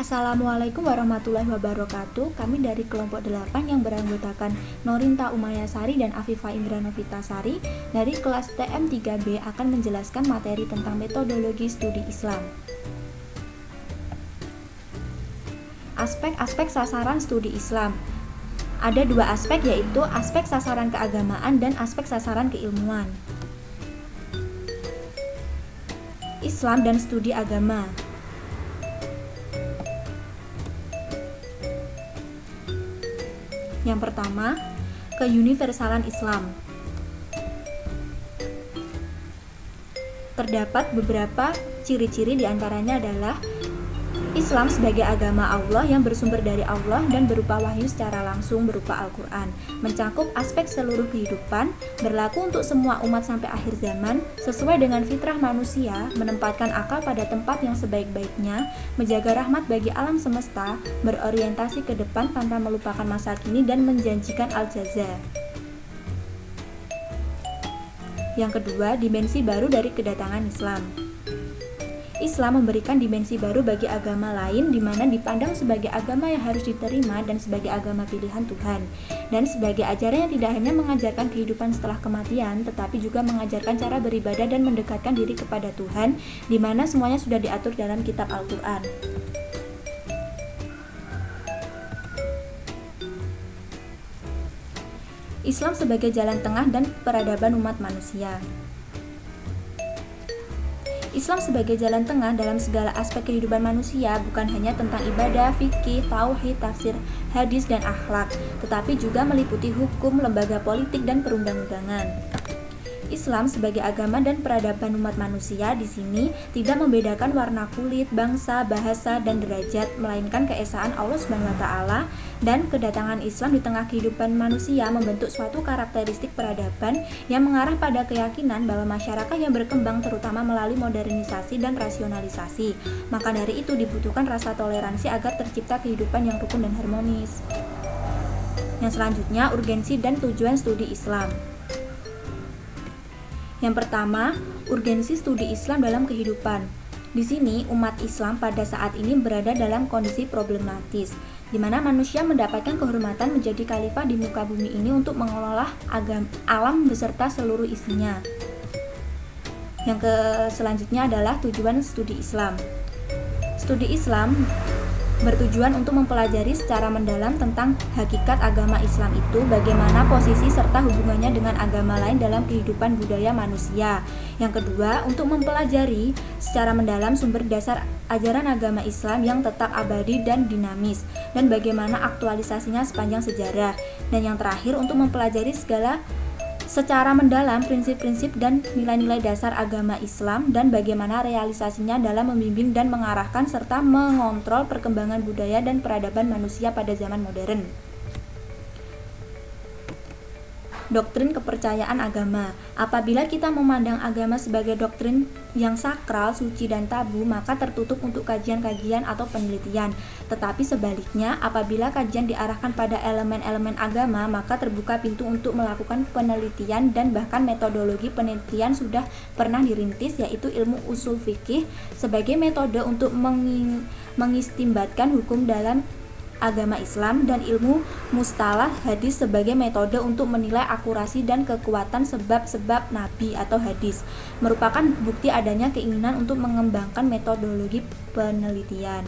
Assalamualaikum warahmatullahi wabarakatuh. Kami dari kelompok 8 yang beranggotakan Norinta Umayasari dan Afifa Indranovitasari dari kelas TM 3B akan menjelaskan materi tentang metodologi studi Islam. Aspek-aspek sasaran studi Islam. Ada dua aspek, yaitu aspek sasaran keagamaan dan aspek sasaran keilmuan. Islam dan studi agama. Yang pertama, keuniversalan Islam. Terdapat beberapa ciri-ciri, diantaranya adalah Islam sebagai agama Allah yang bersumber dari Allah dan berupa wahyu secara langsung berupa Al-Quran, mencakup aspek seluruh kehidupan, berlaku untuk semua umat sampai akhir zaman, sesuai dengan fitrah manusia, menempatkan akal pada tempat yang sebaik-baiknya, menjaga rahmat bagi alam semesta, berorientasi ke depan tanpa melupakan masa kini, dan menjanjikan al-jaza. Yang kedua, dimensi baru dari kedatangan Islam. Islam memberikan dimensi baru bagi agama lain, di mana dipandang sebagai agama yang harus diterima dan sebagai agama pilihan Tuhan, dan sebagai ajaran yang tidak hanya mengajarkan kehidupan setelah kematian, tetapi juga mengajarkan cara beribadah dan mendekatkan diri kepada Tuhan, di mana semuanya sudah diatur dalam kitab Al-Quran. Islam sebagai jalan tengah dan peradaban umat manusia. Islam sebagai jalan tengah dalam segala aspek kehidupan manusia bukan hanya tentang ibadah, fikih, tauhid, tafsir, hadis, dan akhlak, tetapi juga meliputi hukum, lembaga politik, dan perundang-undangan. Islam sebagai agama dan peradaban umat manusia di sini tidak membedakan warna kulit, bangsa, bahasa, dan derajat, melainkan keesaan Allah SWT, dan kedatangan Islam di tengah kehidupan manusia membentuk suatu karakteristik peradaban yang mengarah pada keyakinan bahwa masyarakat yang berkembang terutama melalui modernisasi dan rasionalisasi. Maka dari itu dibutuhkan rasa toleransi agar tercipta kehidupan yang rukun dan harmonis. Yang selanjutnya, urgensi dan tujuan studi Islam. Yang pertama, urgensi studi Islam dalam kehidupan. Di sini, umat Islam pada saat ini berada dalam kondisi problematis, di mana manusia mendapatkan kehormatan menjadi khalifah di muka bumi ini untuk mengelola alam beserta seluruh isinya. Yang selanjutnya adalah tujuan studi Islam. Studi Islam bertujuan untuk mempelajari secara mendalam tentang hakikat agama Islam itu, bagaimana posisi serta hubungannya dengan agama lain dalam kehidupan budaya manusia. Yang kedua, untuk mempelajari secara mendalam sumber dasar ajaran agama Islam yang tetap abadi dan dinamis, dan bagaimana aktualisasinya sepanjang sejarah. Dan yang terakhir, untuk mempelajari secara mendalam prinsip-prinsip dan nilai-nilai dasar agama Islam dan bagaimana realisasinya dalam membimbing dan mengarahkan serta mengontrol perkembangan budaya dan peradaban manusia pada zaman modern. Doktrin kepercayaan agama. Apabila kita memandang agama sebagai doktrin yang sakral, suci, dan tabu, maka tertutup untuk kajian-kajian atau penelitian. Tetapi sebaliknya, apabila kajian diarahkan pada elemen-elemen agama, maka terbuka pintu untuk melakukan penelitian, dan bahkan metodologi penelitian sudah pernah dirintis, yaitu ilmu usul fikih sebagai metode untuk mengistimbatkan hukum dalam agama Islam, dan ilmu mustalah hadis sebagai metode untuk menilai akurasi dan kekuatan sebab-sebab nabi atau hadis, merupakan bukti adanya keinginan untuk mengembangkan metodologi penelitian.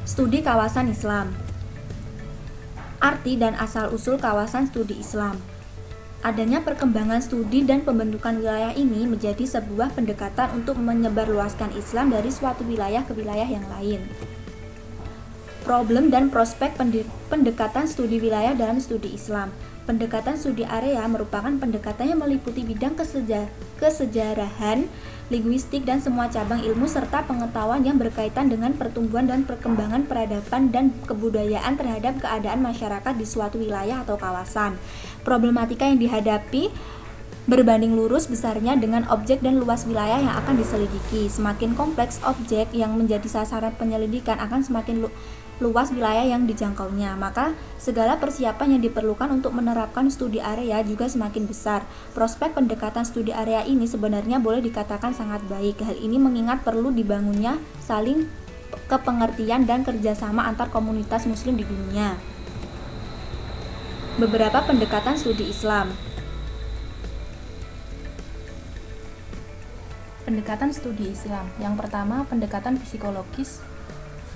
Studi kawasan Islam. Arti dan asal-usul kawasan studi Islam. Adanya perkembangan studi dan pembentukan wilayah ini menjadi sebuah pendekatan untuk menyebarluaskan Islam dari suatu wilayah ke wilayah yang lain. Problem dan prospek pendekatan studi wilayah dalam studi Islam. Pendekatan studi area merupakan pendekatan yang meliputi bidang kesejarahan, linguistik, dan semua cabang ilmu serta pengetahuan yang berkaitan dengan pertumbuhan dan perkembangan peradaban dan kebudayaan terhadap keadaan masyarakat di suatu wilayah atau kawasan. Problematika yang dihadapi berbanding lurus besarnya dengan objek dan luas wilayah yang akan diselidiki. Semakin kompleks objek yang menjadi sasaran penyelidikan akan semakin luas wilayah yang dijangkaunya. Maka segala persiapan yang diperlukan untuk menerapkan studi area juga semakin besar. Prospek pendekatan studi area ini sebenarnya boleh dikatakan sangat baik. Hal ini mengingat perlu dibangunnya saling kepengertian dan kerjasama antar komunitas muslim di dunia. Beberapa pendekatan studi Islam. Pendekatan studi Islam. Yang pertama, pendekatan psikologis,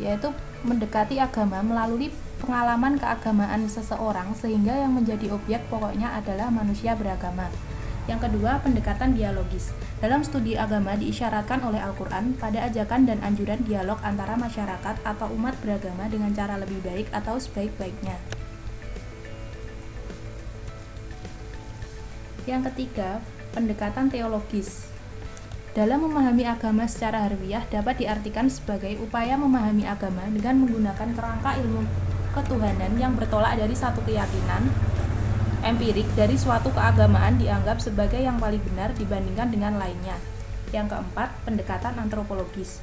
yaitu mendekati agama melalui pengalaman keagamaan seseorang sehingga yang menjadi objek pokoknya adalah manusia beragama. Yang kedua, pendekatan dialogis. Dalam studi agama diisyaratkan oleh Al-Quran pada ajakan dan anjuran dialog antara masyarakat atau umat beragama dengan cara lebih baik atau sebaik-baiknya. Yang ketiga, pendekatan teologis. Dalam memahami agama secara harfiah dapat diartikan sebagai upaya memahami agama dengan menggunakan kerangka ilmu ketuhanan yang bertolak dari satu keyakinan empirik dari suatu keagamaan dianggap sebagai yang paling benar dibandingkan dengan lainnya. Yang keempat, pendekatan antropologis.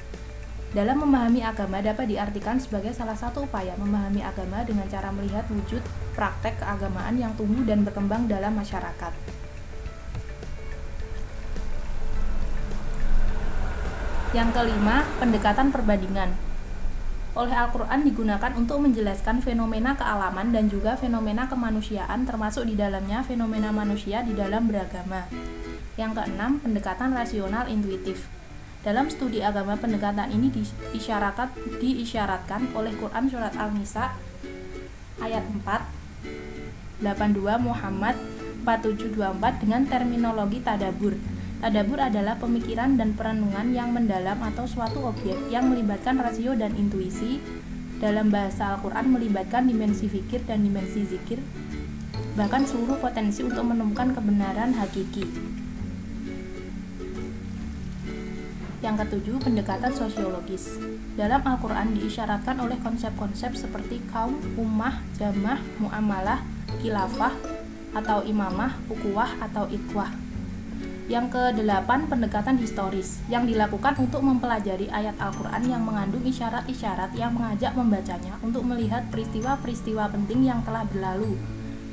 Dalam memahami agama dapat diartikan sebagai salah satu upaya memahami agama dengan cara melihat wujud praktek keagamaan yang tumbuh dan berkembang dalam masyarakat. Yang kelima, pendekatan perbandingan. Oleh Al-Quran digunakan untuk menjelaskan fenomena kealaman dan juga fenomena kemanusiaan termasuk di dalamnya fenomena manusia di dalam beragama. Yang keenam, pendekatan rasional intuitif. Dalam studi agama pendekatan ini diisyaratkan oleh Quran Surat Al-Nisa ayat 4, 82 Muhammad 4724 dengan terminologi tadabur. Tadabur adalah pemikiran dan perenungan yang mendalam atau suatu objek yang melibatkan rasio dan intuisi. Dalam bahasa Al-Quran melibatkan dimensi fikir dan dimensi zikir, bahkan seluruh potensi untuk menemukan kebenaran hakiki. Yang ketujuh, pendekatan sosiologis. Dalam Al-Quran diisyaratkan oleh konsep-konsep seperti kaum, ummah, jamah, muamalah, khilafah atau imamah, ukuwah atau ikhwah. Yang kedelapan, pendekatan historis yang dilakukan untuk mempelajari ayat Al-Quran yang mengandung isyarat-isyarat yang mengajak membacanya untuk melihat peristiwa-peristiwa penting yang telah berlalu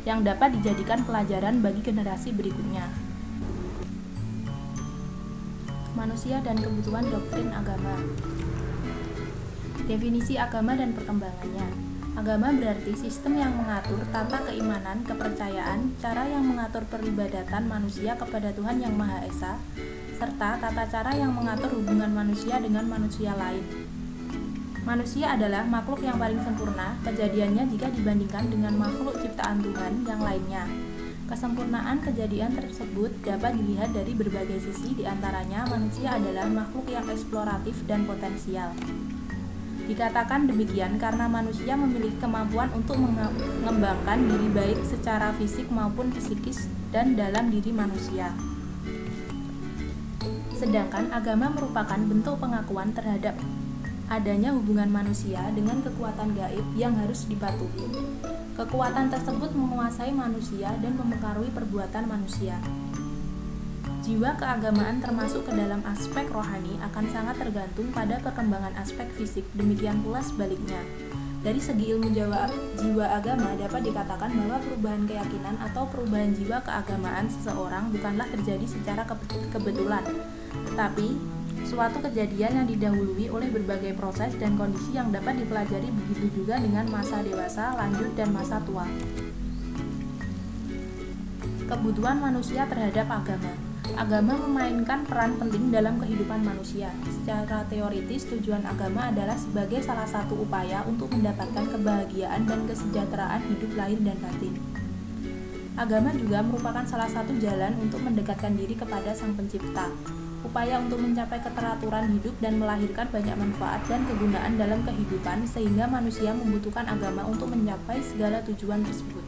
yang dapat dijadikan pelajaran bagi generasi berikutnya. Manusia dan kebutuhan doktrin agama. Definisi agama dan perkembangannya. Agama berarti sistem yang mengatur tata keimanan, kepercayaan, cara yang mengatur peribadatan manusia kepada Tuhan Yang Maha Esa, serta tata cara yang mengatur hubungan manusia dengan manusia lain. Manusia adalah makhluk yang paling sempurna, kejadiannya jika dibandingkan dengan makhluk ciptaan Tuhan yang lainnya. Kesempurnaan kejadian tersebut dapat dilihat dari berbagai sisi, diantaranya manusia adalah makhluk yang eksploratif dan potensial. Dikatakan demikian karena manusia memiliki kemampuan untuk mengembangkan diri baik secara fisik maupun psikis dan dalam diri manusia. Sedangkan agama merupakan bentuk pengakuan terhadap adanya hubungan manusia dengan kekuatan gaib yang harus dipatuhi. Kekuatan tersebut menguasai manusia dan mempengaruhi perbuatan manusia. Jiwa keagamaan termasuk ke dalam aspek rohani akan sangat tergantung pada perkembangan aspek fisik, demikian pula sebaliknya. Dari segi ilmu jiwa agama dapat dikatakan bahwa perubahan keyakinan atau perubahan jiwa keagamaan seseorang bukanlah terjadi secara kebetulan, tetapi suatu kejadian yang didahului oleh berbagai proses dan kondisi yang dapat dipelajari, begitu juga dengan masa dewasa, lanjut, dan masa tua. Kebutuhan manusia terhadap agama. Agama memainkan peran penting dalam kehidupan manusia. Secara teoritis, tujuan agama adalah sebagai salah satu upaya untuk mendapatkan kebahagiaan dan kesejahteraan hidup lahir dan batin. Agama juga merupakan salah satu jalan untuk mendekatkan diri kepada Sang Pencipta, upaya untuk mencapai keteraturan hidup dan melahirkan banyak manfaat dan kegunaan dalam kehidupan, sehingga manusia membutuhkan agama untuk mencapai segala tujuan tersebut.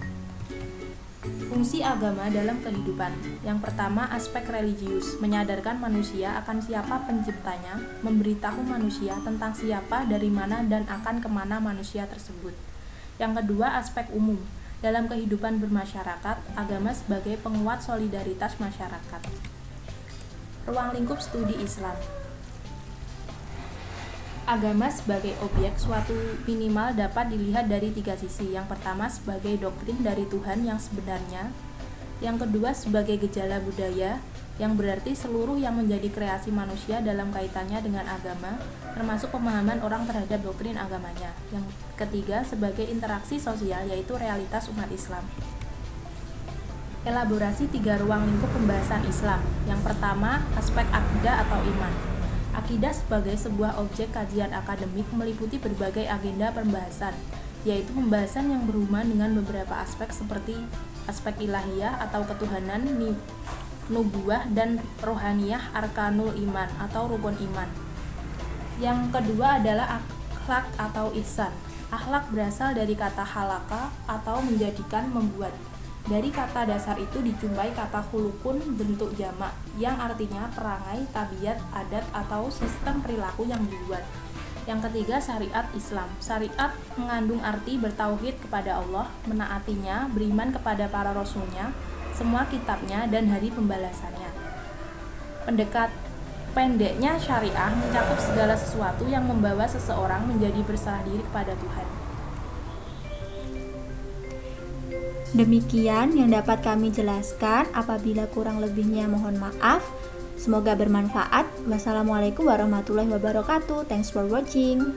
Fungsi agama dalam kehidupan. Yang pertama, aspek religius, menyadarkan manusia akan siapa penciptanya, memberitahu manusia tentang siapa, dari mana, dan akan kemana manusia tersebut. Yang kedua, aspek umum, Dalam kehidupan bermasyarakat, agama sebagai penguat solidaritas masyarakat. Ruang lingkup studi Islam. Agama sebagai objek suatu minimal dapat dilihat dari 3 sisi. Yang pertama sebagai doktrin dari Tuhan yang sebenarnya. Yang kedua sebagai gejala budaya, yang berarti seluruh yang menjadi kreasi manusia dalam kaitannya dengan agama, termasuk pemahaman orang terhadap doktrin agamanya. Yang ketiga sebagai interaksi sosial, yaitu realitas umat Islam. Elaborasi 3 ruang lingkup pembahasan Islam. Yang pertama, aspek akidah atau iman. Akidah sebagai sebuah objek kajian akademik meliputi berbagai agenda pembahasan, yaitu pembahasan yang berhubungan dengan beberapa aspek seperti aspek ilahiyah atau ketuhanan, nubuwah, dan rohaniyah, arkanul iman atau rukun iman. Yang kedua adalah akhlak atau ihsan. Akhlak berasal dari kata halaka atau menjadikan, membuat. Dari kata dasar itu dijumpai kata khulukun bentuk jamak yang artinya perangai, tabiat, adat, atau sistem perilaku yang dibuat. Yang ketiga syariat Islam. Syariat mengandung arti bertauhid kepada Allah, menaatinya, beriman kepada para rasulnya, semua kitabnya, dan hari pembalasannya. Pendeknya syariah mencakup segala sesuatu yang membawa seseorang menjadi berserah diri kepada Tuhan. Demikian yang dapat kami jelaskan. Apabila kurang lebihnya mohon maaf. Semoga bermanfaat. Wassalamualaikum warahmatullahi wabarakatuh. Thanks for watching.